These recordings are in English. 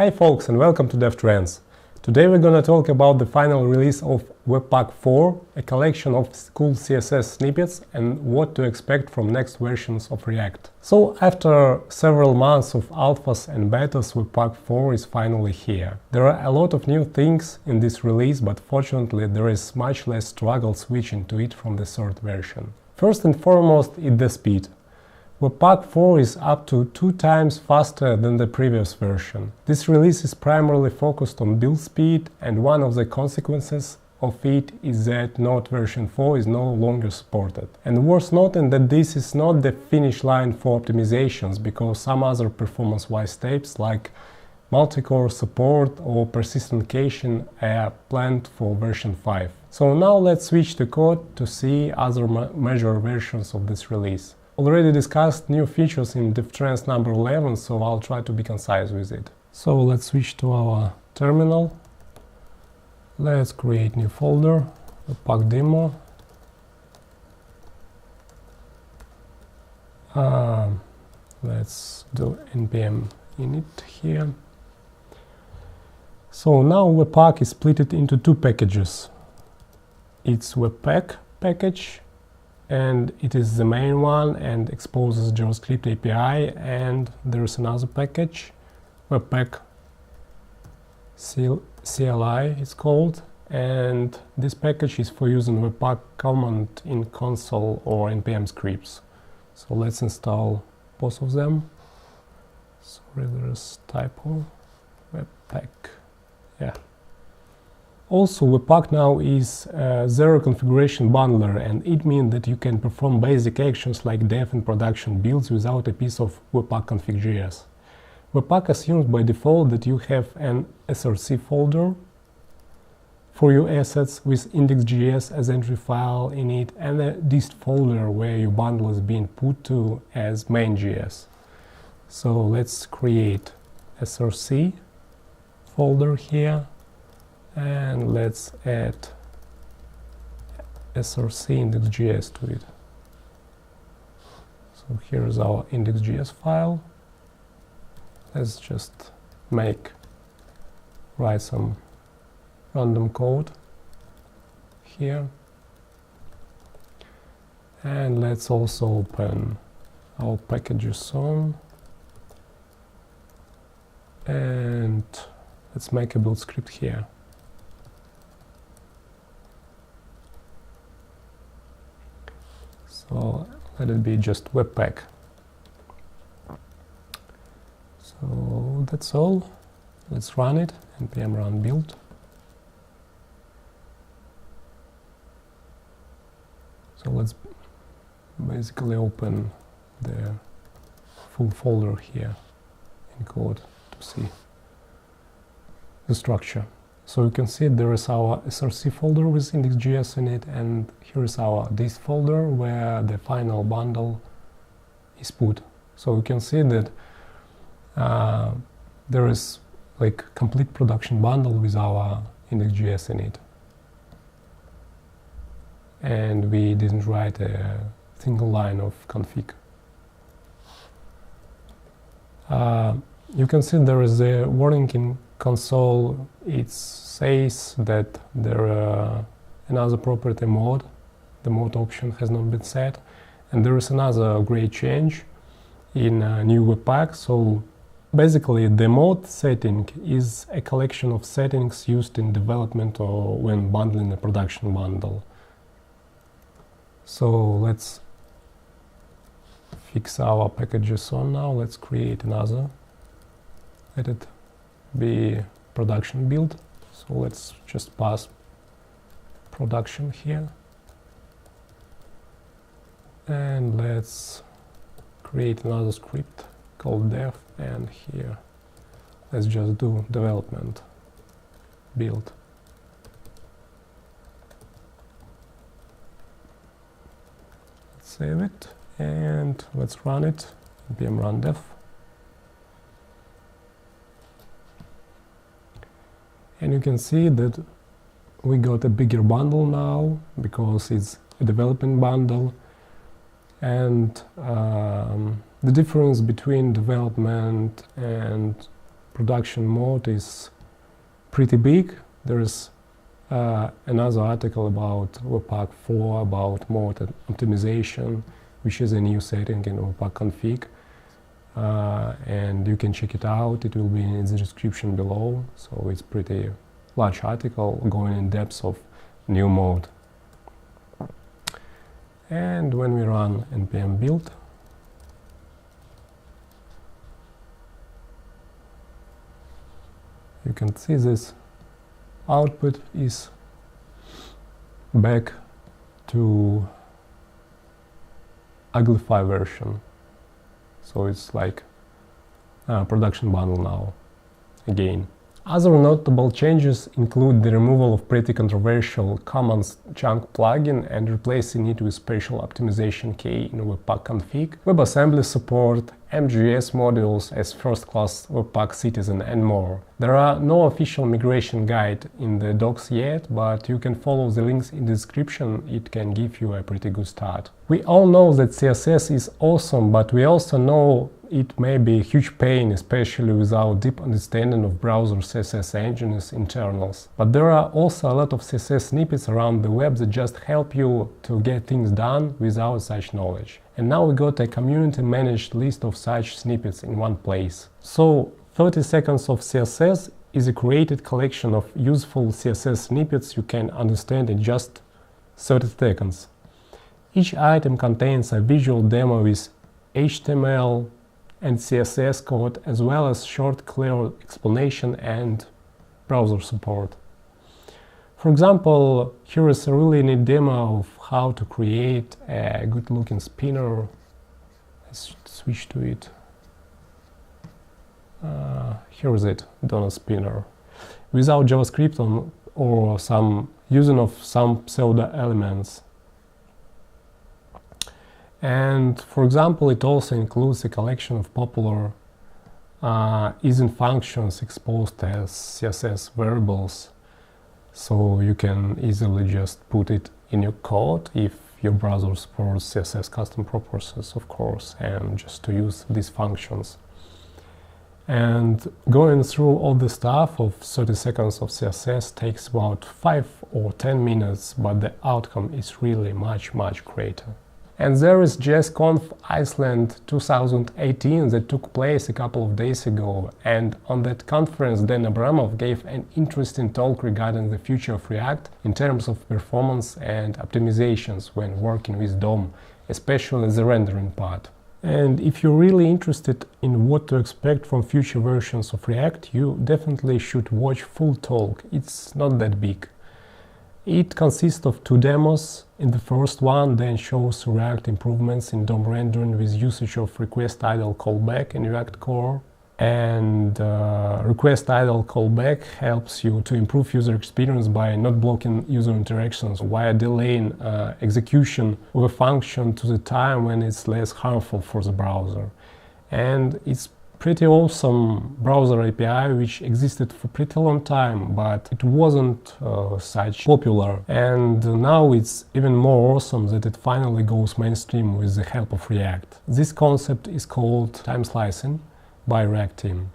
Hi folks, and welcome to DevTrends. Today we're gonna talk about the final release of Webpack 4, a collection of cool CSS snippets and what to expect from next versions of React. So after several months of alphas and betas, Webpack 4 is finally here. There are a lot of new things in this release, but fortunately there is much less struggle switching to it from the third version. First and foremost, it's the speed. Webpack 4 is up to 2 times faster than the previous version. This release is primarily focused on build speed, and one of the consequences of it is that Node version 4 is no longer supported. And worth noting that this is not the finish line for optimizations, because some other performance-wise steps like multi-core support or persistent caching are planned for version 5. So now let's switch to code to see other major versions of this release. Already discussed new features in DevTrends number 11, so I'll try to be concise with it. So let's switch to our terminal. Let's create new folder, Webpack demo. Let's do npm init here. So now Webpack is split into 2 packages. It's Webpack package, and it is the main one and exposes JavaScript API, and there is another package, Webpack CLI it's called, and this package is for using Webpack command in console or npm scripts. So let's install both of them. Sorry, there's typo. Webpack, yeah. Also, Webpack now is a zero configuration bundler, and it means that you can perform basic actions like dev and production builds without a piece of Webpack config.js. Webpack assumes by default that you have an src folder for your assets with index.js as entry file in it, and a dist folder where your bundle is being put to as main.js. So let's create src folder here. And let's add src index.js to it. So here is our index.js file. Let's just write some random code here. And let's also open our packages on. And let's make a build script here. So let it be just Webpack. So that's all. Let's run it. npm run build. So let's basically open the full folder here in code to see the structure. So you can see there is our src folder with index.js in it, and here is our dist folder where the final bundle is put. So you can see that there is like complete production bundle with our index.js in it. And we didn't write a single line of config. You can see there is a warning in console. It says that there another property mode, the mode option has not been set, and there is another great change in new Webpack. So basically the mode setting is a collection of settings used in development or when bundling a production bundle. So let's fix our packages on now. Let's create another. Let it be production build. So let's just pass production here. And let's create another script called dev, and here let's just do development build. Let's save it and let's run it. npm run dev. And you can see that we got a bigger bundle now because it's a development bundle, and the difference between development and production mode is pretty big. There is another article about webpack 4 about mode optimization, which is a new setting in webpack config, and you can check it out. It will be in the description below. So it's pretty large article going in depth of new mode. And when we run npm build, you can see this output is back to uglify version. So it's like a production bundle now again. Other notable changes include the removal of pretty controversial commons chunk plugin and replacing it with special optimization key in webpack config, WebAssembly support, MJS modules as first-class webpack citizen, and more. There are no official migration guide in the docs yet, but you can follow the links in the description. It can give you a pretty good start. We all know that CSS is awesome, but we also know it may be a huge pain, especially without deep understanding of browser CSS engine's internals. But there are also a lot of CSS snippets around the web that just help you to get things done without such knowledge. And now we got a community-managed list of such snippets in one place. So 30 Seconds of CSS is a created collection of useful CSS snippets you can understand in just 30 seconds. Each item contains a visual demo with HTML and CSS code, as well as short, clear explanation and browser support. For example, here is a really neat demo of how to create a good-looking spinner. Let's switch to it. Here is it, donut spinner, without JavaScript or some using of some pseudo elements. And for example, it also includes a collection of popular isn't functions exposed as CSS variables, so you can easily just put it in your code if your browser supports CSS custom purposes, of course, and just to use these functions. And going through all the stuff of 30 seconds of CSS takes about 5 or 10 minutes, but the outcome is really much greater. And there is JSConf Iceland 2018 that took place a couple of days ago, and on that conference Dan Abramov gave an interesting talk regarding the future of React in terms of performance and optimizations when working with DOM, especially the rendering part. And if you're really interested in what to expect from future versions of React, you definitely should watch full talk. It's not that big. It consists of 2 demos. In the first one, Dan shows React improvements in DOM rendering with usage of request idle callback in React Core. And request idle callback helps you to improve user experience by not blocking user interactions while delaying execution of a function to the time when it's less harmful for the browser. And it's pretty awesome browser API which existed for pretty long time, but it wasn't such popular. And now it's even more awesome that it finally goes mainstream with the help of React. This concept is called time slicing by React team.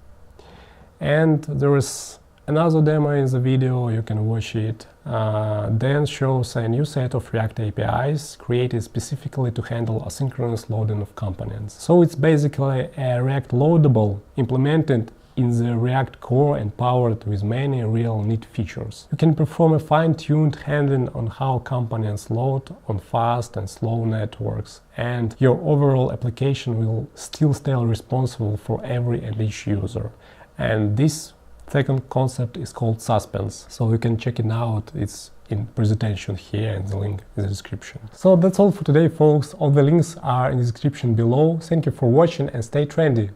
And there is another demo in the video, you can watch it. Dan shows a new set of React APIs created specifically to handle asynchronous loading of components. So it's basically a React loadable implemented in the React core and powered with many real neat features. You can perform a fine-tuned handling on how components load on fast and slow networks, and your overall application will still stay responsible for every and each user. And this second concept is called suspense, so you can check it out. It's in presentation here and the link in the description. So that's all for today, folks. All the links are in the description below. Thank you for watching and stay trendy.